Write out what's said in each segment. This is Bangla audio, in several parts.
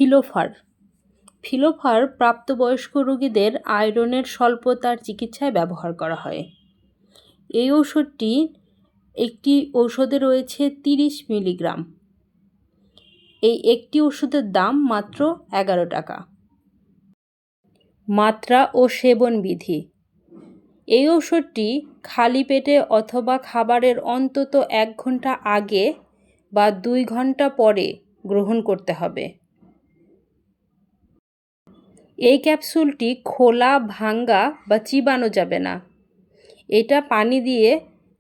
ফিলোফার। ফিলোফার প্রাপ্তবয়স্ক রোগীদের আয়রনের স্বল্পতার চিকিৎসায় ব্যবহার করা হয়। এই ঔষধটি একটি ঔষধে রয়েছে 30 মিলিগ্রাম। এই একটি ওষুধের দাম মাত্র 11 টাকা। মাত্রা ও সেবন বিধি। এই ঔষধটি খালি পেটে অথবা খাবারের অন্তত 1 ঘন্টা আগে বা 2 ঘন্টা পরে গ্রহণ করতে হবে। এই ক্যাপসুলটি খোলা, ভাঙ্গা বা চিবানো যাবে না। এটা পানি দিয়ে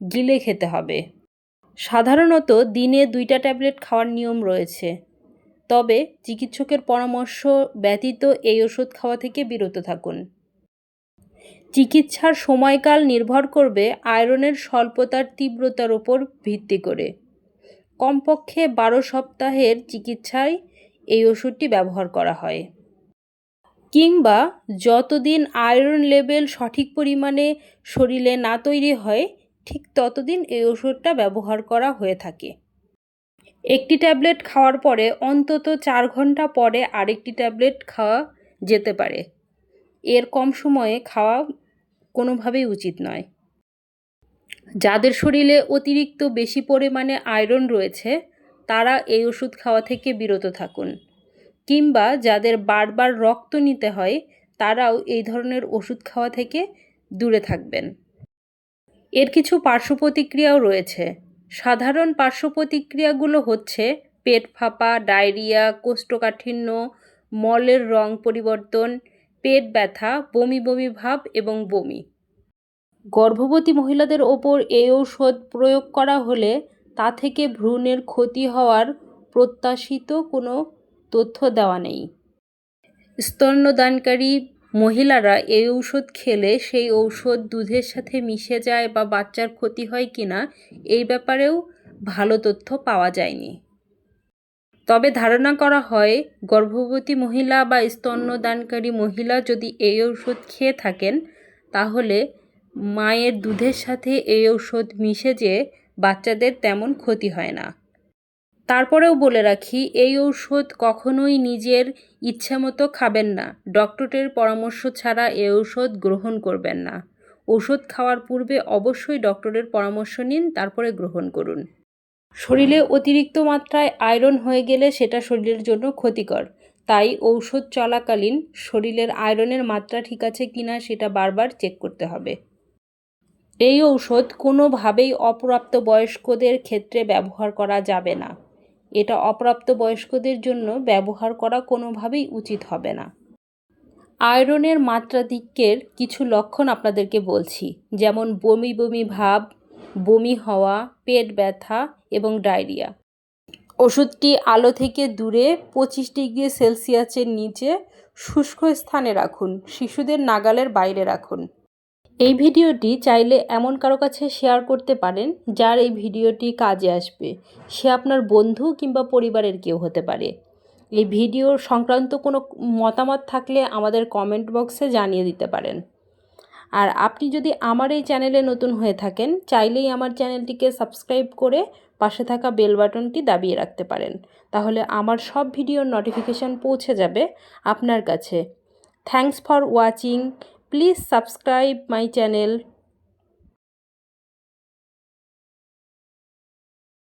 গিলে খেতে হবে। সাধারণত দিনে 2টা ট্যাবলেট খাওয়ার নিয়ম রয়েছে, তবে চিকিৎসকের পরামর্শ ব্যতীত এই ওষুধ খাওয়া থেকে বিরত থাকুন। চিকিৎসার সময়কাল নির্ভর করবে আয়রনের স্বল্পতার তীব্রতার উপর ভিত্তি করে। কমপক্ষে 12 সপ্তাহের চিকিৎসায় এই ওষুধটি ব্যবহার করা হয়। কিংবা যতদিন আয়রন লেভেল সঠিক পরিমাণে শরীরে না তৈরি হয়, ঠিক ততদিন এই ওষুধটা ব্যবহার করা হয়ে থাকে। একটি ট্যাবলেট খাওয়ার পরে অন্তত 4 ঘন্টা পরে আরেকটি ট্যাবলেট খাওয়া যেতে পারে। এর কম সময়ে খাওয়া কোনোভাবেই উচিত নয়। যাদের শরীরে অতিরিক্ত বেশি পরিমাণে আয়রন রয়েছে, তারা এই ওষুধ খাওয়া থেকে বিরত থাকুন। কিংবা যাদের বারবার রক্ত নিতে হয়, তারাও এই ধরনের ওষুধ খাওয়া থেকে দূরে থাকবেন। এর কিছু পার্শ্ব প্রতিক্রিয়াও রয়েছে। সাধারণ পার্শ্ব প্রতিক্রিয়াগুলো হচ্ছে পেট ফাঁপা, ডায়রিয়া, কোষ্ঠকাঠিন্য, মলের রং পরিবর্তন, পেট ব্যথা, বমি বমি ভাব এবং বমি। গর্ভবতী মহিলাদের ওপর এই ঔষধ প্রয়োগ করা হলে তা থেকে ভ্রূণের ক্ষতি হওয়ার প্রত্যাশিত কোনো তথ্য দেওয়া নেই। স্তন্যদানকারী মহিলারা এই ঔষধ খেলে সেই ঔষধ দুধের সাথে মিশে যায় বা বাচ্চার ক্ষতি হয় কিনা, এই ব্যাপারেও ভালো তথ্য পাওয়া যায়নি। তবে ধারণা করা হয়, গর্ভবতী মহিলা বা স্তন্যদানকারী মহিলা যদি এই ঔষধ খেয়ে থাকেন, তাহলে মায়ের দুধের সাথে এই ঔষধ মিশে যেয়ে বাচ্চাদের তেমন ক্ষতি হয় না। তারপরেও বলে রাখি, এই ঔষধ কখনোই নিজের ইচ্ছামতো খাবেন না। ডক্টরের পরামর্শ ছাড়া এই ঔষধ গ্রহণ করবেন না। ওষুধ খাওয়ার পূর্বে অবশ্যই ডক্টরের পরামর্শ নিন, তারপরে গ্রহণ করুন। শরীরে অতিরিক্ত মাত্রায় আয়রন হয়ে গেলে সেটা শরীরের জন্য ক্ষতিকর। তাই ঔষধ চলাকালীন শরীরের আয়রনের মাত্রা ঠিক আছে কিনা সেটা বারবার চেক করতে হবে। এই ঔষধ কোনোভাবেই অপ্রাপ্তবয়স্কদের ক্ষেত্রে ব্যবহার করা যাবে না। এটা অপ্রাপ্তবয়স্কদের জন্য ব্যবহার করা কোনোভাবেই উচিত হবে না। আয়রনের মাত্রাধিক্যের কিছু লক্ষণ আপনাদেরকে বলছি, যেমন বমি বমি ভাব, বমি হওয়া, পেট ব্যথা এবং ডায়রিয়া। ওষুধটি আলো থেকে দূরে 25 ডিগ্রি সেলসিয়াসের নিচে শুষ্ক স্থানে রাখুন। শিশুদের নাগালের বাইরে রাখুন। এই ভিডিওটি চাইলে এমন কারো কাছে শেয়ার করতে পারেন যার এই ভিডিওটি কাজে আসবে। সে আপনার বন্ধু কিংবা পরিবারের কেউ হতে পারে। এই ভিডিও সংক্রান্ত কোনো মতামত থাকলে আমাদের কমেন্ট বক্সে জানিয়ে দিতে পারেন। আর আপনি যদি আমার এই চ্যানেলে নতুন হয়ে থাকেন, চাইলেই আমার চ্যানেলটিকে সাবস্ক্রাইব করে পাশে থাকা বেল বাটনটি দাবিয়ে রাখতে পারেন। তাহলে আমার সব ভিডিওর নোটিফিকেশান পৌঁছে যাবে আপনার কাছে। Thanks for watching. Please subscribe my channel.